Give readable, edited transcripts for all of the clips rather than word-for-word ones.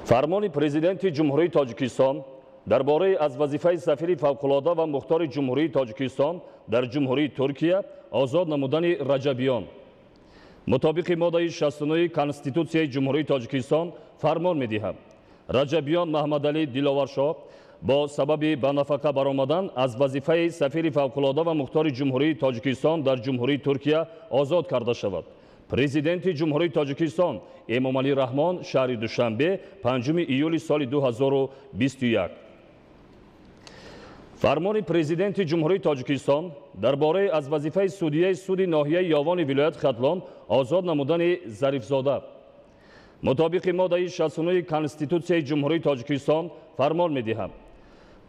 фармони президенти ҷумҳурии тоҷикистон дар бораи аз вазифаи сафири фавқулода ва мухтори ҷумҳурии тоҷикистон дар ҷумҳурии Туркия озод намудани Раҷабиён. мутобиқи моддаи 69 Конститутсияи ҷумҳурии тоҷикистон фармон медиҳад Раҷабиён Маҳмадалӣ Диловаршоҳ бо сабаби ба нафақа баромадан аз вазифаи сафири фавқулода ва мухтори ҷумҳурии тоҷикистон дар ҷумҳурии Туркия озод карда шавад. Президенти ҷумҳурии тоҷикистон Эмомалӣ Раҳмон шаҳри Душанбе 5 июли соли 2021. фармони президенти ҷумҳурии тоҷикистон дар бораи аз вазифаи судияи суди ноҳияи Ёвони вилоят Хатлон озод намудани Зарифзода. мутобиқи моддаи 69 Конститутсияи ҷумҳурии тоҷикистон фармон медиҳад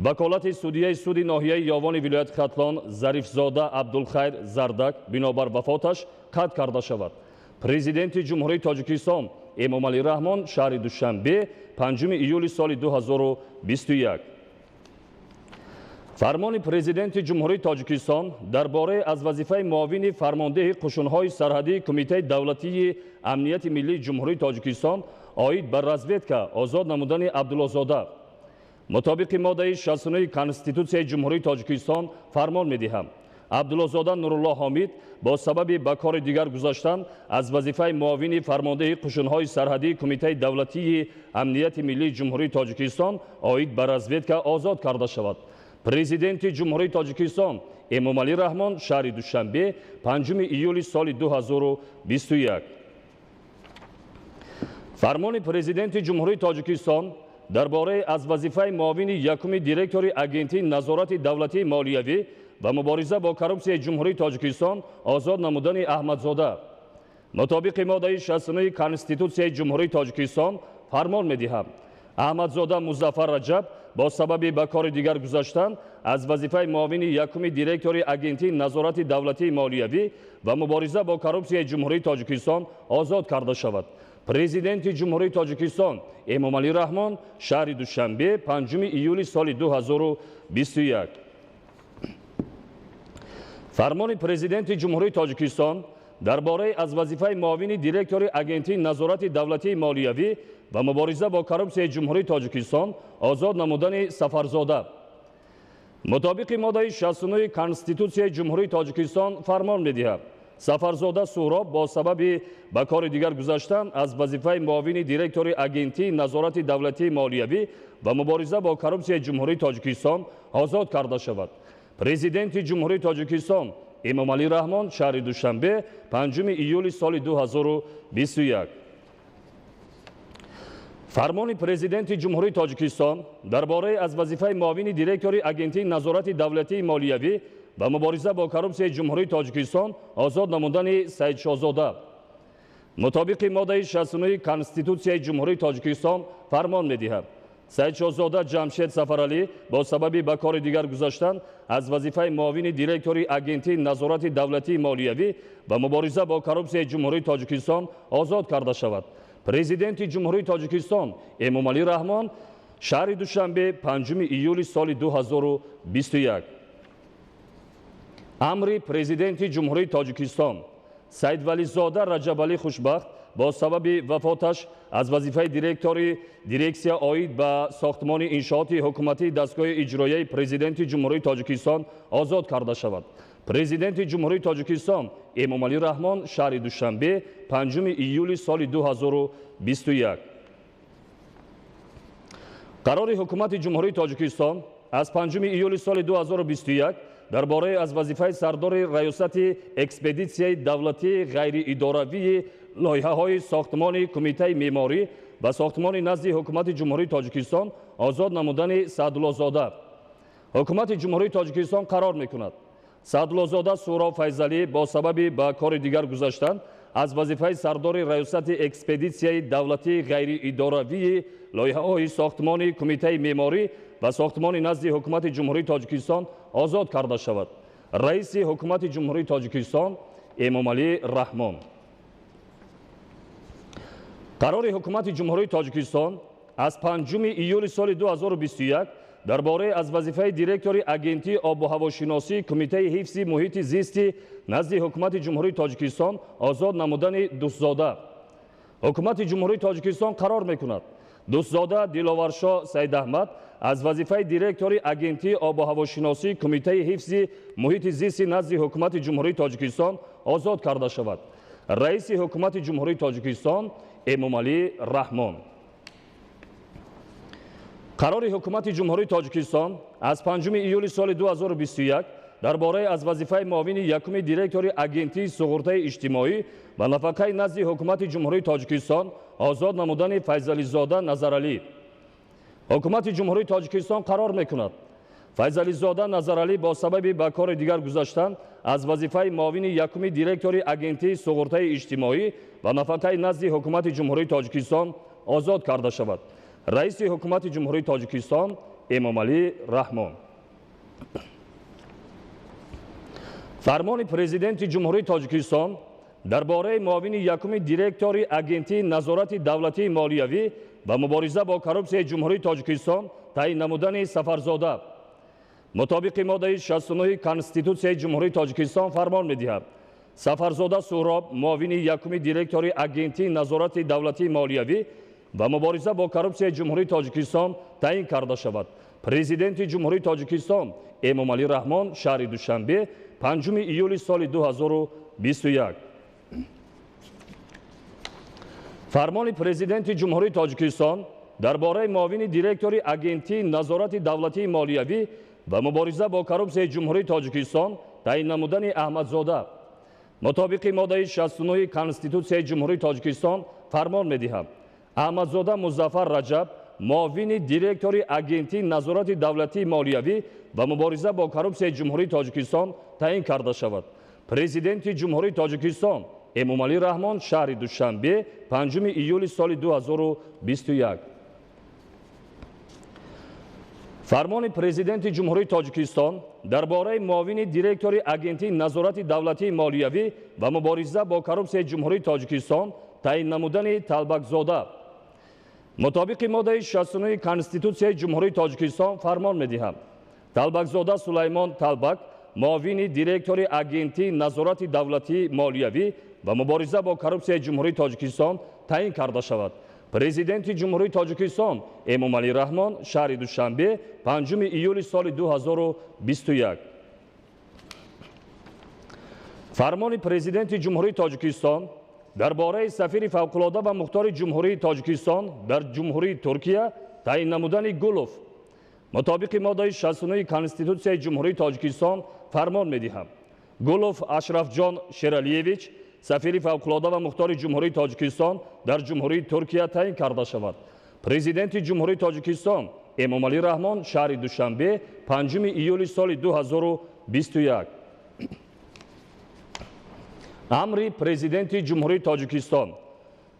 ваколати судияи суди ноҳияи Ёвони вилоят Хатлон Зарифзода Абдулхайр Зардак бинобар вафоташ қатъ карда шавад. Президенти ҷумҳурии тоҷикистон Эмомалӣ Раҳмон шаҳри Душанбе 5 июли соли 2021. фармони президенти ҷумҳурии тоҷикистон дар бораи аз вазифаи муовини фармондеҳи қушунҳои сарҳадии Кумитаи давлатии амнияти миллии ҷумҳурии тоҷикистон оид ба разведка озод намудани Абдуллозода. мутобиқи моддаи 69 Конститутсияи ҷумҳурии тоҷикистон фармон медиҳад Абдуллозода Нурулло Ҳомид бо сабаби ба кори дигар гузаштан аз вазифаи муовини фармондеҳи қушунҳои сарҳадии Кумитаи давлатии амнияти миллии ҷумҳурии тоҷикистон оид ба разведка озод карда шавад. Президенти ҷумҳурии тоҷикистон Эмомалӣ Раҳмон шаҳри Душанбе 5 июли соли 2021. фармони президенти ҷумҳурии тоҷикистон дар бораи аз вазифаи муовини якуми директори агентии назорати давлатии молиявӣ ва мубориза бо коррупсияи ҷумҳурии тоҷикистон озод намудани Аҳмадзода. мутобиқи моддаи 69 Конститутсияи ҷумҳурии тоҷикистон фармон медиҳад Аҳмадзода Музаффар Раҷаб бо сабаби ба кори дигар гузаштан аз вазифаи муовини якуми директори агентии назорати давлатии молиявӣ ва мубориза бо коррупсияи ҷумҳурии тоҷикистон озод карда шавад. Президенти ҷумҳурии тоҷикистон Эмомалӣ Раҳмон шаҳри Душанбе 5 июли соли 2021. фармони президенти ҷумҳурии тоҷикистон дар бораи аз вазифаи муовини директори агентии назорати давлатии молиявӣ ва мубориза бо коррупсияи ҷумҳурии тоҷикистон озод намудани Сафарзода. мутобиқи моддаи 69 Конститутсияи ҷумҳурии тоҷикистон фармон медиҳад Сафарзода Суҳроб бо сабаби ба кори дигар гузаштан аз вазифаи муовини директори агентии назорати давлатии молиявӣ ва мубориза бо коррупсияи ҷумҳурии тоҷикистон озод карда шавад. Президенти ҷумҳурии тоҷикистон Эмомалӣ Раҳмон шаҳри Душанбе 5 июли соли 2021. фармони президенти ҷумҳурии тоҷикистон дар бораи аз вазифаи муовини директори агентии назорати давлатии молиявӣ ва мубориза бо коррупсияи ҷумҳурии тоҷикистон озод намудани Саидшоҳзода. мутобиқи моддаи 69 Конститутсияи ҷумҳурии тоҷикистон фармон медиҳад Саидшоҳзода Ҷамшед Сафаралӣ бо сабаби ба кори дигар гузаштан аз вазифаи муовини директори агентии назорати давлатии молиявӣ ва мубориза бо коррупсияи ҷумҳурии тоҷикистон озод карда шавад. Президенти ҷумҳурии тоҷикистон Эмомалӣ Раҳмон шаҳри Душанбе 5 июли соли 2021. амри президенти ҷумҳурии тоҷикистон Саидвализода Раҷабалӣ Хушбахт бо сабаби вафоташ аз вазифаи дирексия оид ба сохтмони иншооти ҳукуматии дастгоҳи иҷроияи президенти ҷумҳурии тоҷикистон озод карда шавад. Президенти ҷумҳурии тоҷикистон Эмомалӣ Раҳмон шаҳри Душанбе 5 июли соли 2021. қарори ҳукумати ҷумҳурии тоҷикистон аз 5 июли соли 2021 дар бораи аз вазифаи сардори раёсати экспедитсияи давлатии ғайриидоравии лоиҳаҳои сохтмони Кумитаи меъморӣ ва сохтмони назди ҳукумати ҷумҳурии тоҷикистон озод намудани Саъдуллозода. ҳукумати ҷумҳурии тоҷикистон қарор мекунад Саъдуллозода Суҳроб Файзалӣ бо сабаби ба кори дигар гузаштан аз вазифаи сардори раёсати экспедитсияи давлатии ғайриидоравии лоиҳаҳои сохтмони Кумитаи меъморӣ ва сохтмони назди ҳукумати ҷумҳурии тоҷикистон озод карда шавад. раиси ҳукумати ҷумҳурии тоҷикистон Эмомалӣ Раҳмон. қарори ҳукумати ҷумҳурии тоҷикистон аз 5 июли соли 2021 дар бораи аз вазифаи директори агентии обу ҳавошиносии Кумитаи ҳифзи муҳити зисти назди ҳукумати ҷумҳурии тоҷикистон озод намудани Дӯстзода. ҳукумати ҷумҳурии тоҷикистон қарор мекунад дӯстзода Диловаршо Саидаҳмад аз вазифаи директори агентии обу ҳавошиносии Кумитаи ҳифзи муҳити зисти назди ҳукумати ҷумҳурии Тоҷикистон озод карда шавад. Раиси ҳукумати ҷумҳурии Тоҷикистон Эмомалӣ Раҳмон. қарори ҳукумати ҷумҳурии Тоҷикистон аз 5 июли соли 2021 дар бораи аз вазифаи муовини якуми директори агентии суғуртаи иҷтимоӣ ва нафақаи назди ҳукумати ҷумҳурии Тоҷикистон озод намудани Файзализода Назаралӣ. ҳукумати ҷумҳурии Тоҷикистон қарор мекунад Файзализода Назаралӣ бо сабаби ба кори дигар гузаштан аз вазифаи муовини якуми директори агентии суғуртаи иҷтимоӣ ва нафақаи назди ҳукумати ҷумҳурии Тоҷикистон озод карда шавад. раиси ҳукумати ҷумҳурии Тоҷикистон Эмомалӣ Раҳмон. фармони президенти ҷумҳурии Тоҷикистон дар бораи муовини якуми директори агентии назорати давлатии молиявӣ ва мубориза бо коррупсияи ҷумҳурии Тоҷикистон таъин намудани Сафарзода мутобиқи моддаи 69 Конститутсияи ҷумҳурии Тоҷикистон фармон медиҳад Сафарзода Суҳроб муовини якуми директори агентии назорати давлатии молиявӣ ва мубориза бо коррупсияи ҷумҳурии Тоҷикистон таъин карда шавад. Президенти ҷумҳурии Тоҷикистон Эмомалӣ Раҳмон шаҳри Душанбе 5 июли соли 2021. фармони президенти ҷумҳурии Тоҷикистон дар бораи муовини директори агентии назорати давлатии молиявӣ ва мубориза бо коррупсияи ҷумҳурии Тоҷикистон таъин намудани Аҳмадзода мутобиқи моддаи 69 Конститутсияи ҷумҳурии Тоҷикистон фармон медиҳад Аҳмадзода Музаффар Раҷаб муовини директори агентии назорати давлатии молиявӣ ва мубориза бо коррупсияи ҷумҳурии Тоҷикистон таъин карда шавад. Президенти ҷумҳурии Тоҷикистон Эмомалӣ Раҳмон шаҳри Душанбе 5 июли соли 2021. фармони президенти ҷумҳурии Тоҷикистон дар бораи муовини директори агентии назорати давлатии молиявӣ ва мубориза бо коррупсияи ҷумҳурии Тоҷикистон таъин намудани Талбакзода мутобиқи моддаи 69 Конститутсияи ҷумҳурии Тоҷикистон фармон медиҳад Талбакзода Сулаймон Талбак муовини директори агентии назорати давлатии молиявӣ ва мубориза бо коррупсияи ҷумҳурии Тоҷикистон таъин карда шавад. Президенти ҷумҳурии Тоҷикистон Эмомалӣ Раҳмон шаҳри Душанбе 5 июли соли 2021. фармони президенти ҷумҳурии Тоҷикистон дар бораи сафири фавқулода ва мухтори ҷумҳурии Тоҷикистон дар ҷумҳурии Туркия таъин намудани Гулов мутобиқи моддаи 69 Конститутсияи ҷумҳурии Тоҷикистон фармон медиҳад Гулов Ашрафҷон Шералиевич сафири фавқулода ва мухтори ҷумҳурии Тоҷикистон дар ҷумҳурии Туркия таъин карда шавад. Президенти ҷумҳурии Тоҷикистон Эмомалӣ Раҳмон шаҳри Душанбе 5 июли соли 2021. амри президенти ҷумҳурии Тоҷикистон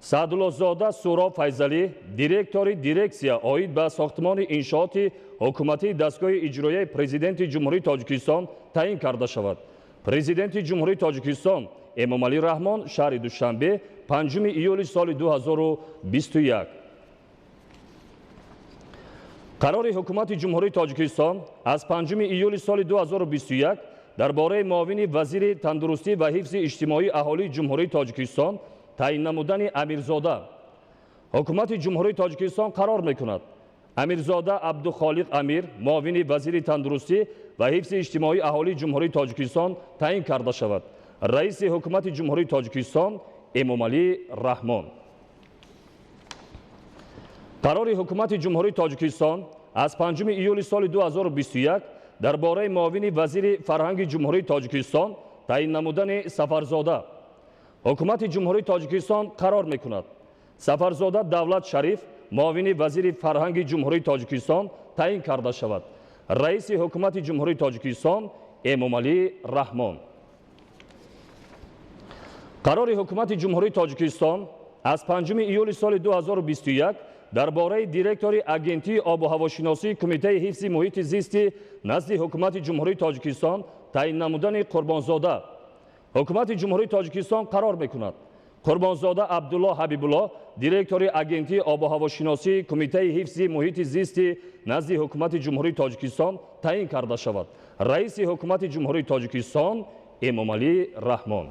Саъдуллозода Суҳроб Файзалӣ директори дирексия оид ба сохтмони иншооти ҳукуматии дастгоҳи иҷроияи президенти ҷумҳурии Тоҷикистон таъин карда шавад. Президенти ҷумҳурии Тоҷикистон Эмомалӣ Раҳмон шаҳри Душанбе 5 июли соли 2021. қарори ҳукумати ҷумҳурии Тоҷикистон аз 5 июли соли 2021 дар бораи муовини вазири тандурустӣ ва ҳифзи иҷтимоии аҳолии ҷумҳурии Тоҷикистон таъин намудани Амирзода ҳукумати ҷумҳурии Тоҷикистон қарор мекунад Амирзода Абдухолиқ Амир муовини вазири тандурустӣ ва ҳифзи иҷтимоии аҳолии ҷумҳурии Тоҷикистон таъин карда шавад. раиси ҳукумати ҷумҳурии Тоҷикистон Эмомалӣ Раҳмон. қарори ҳукумати ҷумҳурии Тоҷикистон аз 5 июли соли 2021 дар бораи муовини вазири фарҳанги ҷумҳурии Тоҷикистон таъин намудани Сафарзода ҳукумати ҷумҳурии Тоҷикистон қарор мекунад Сафарзода Давлат Шариф муовини вазири фарҳанги ҷумҳурии Тоҷикистон таъин карда шавад. раиси ҳукумати ҷумҳурии Тоҷикистон Эмомалӣ Раҳмон. қарори ҳукумати ҷумҳурии Тоҷикистон аз 5 июли соли 2021 дар бораи директори агентии обу ҳавошиносии Кумитаи ҳифзи муҳити зисти назди ҳукумати ҷумҳурии Тоҷикистон таъин намудани Қурбонзода ҳукумати ҷумҳурии Тоҷикистон қарор мекунад Қурбонзода Абдулло Ҳабибулло директори агентии обу ҳавошиносии Кумитаи ҳифзи муҳити зисти назди ҳукумати ҷумҳурии Тоҷикистон таъин карда шавад. раиси ҳукумати ҷумҳурии Тоҷикистон Эмомалӣ Раҳмон.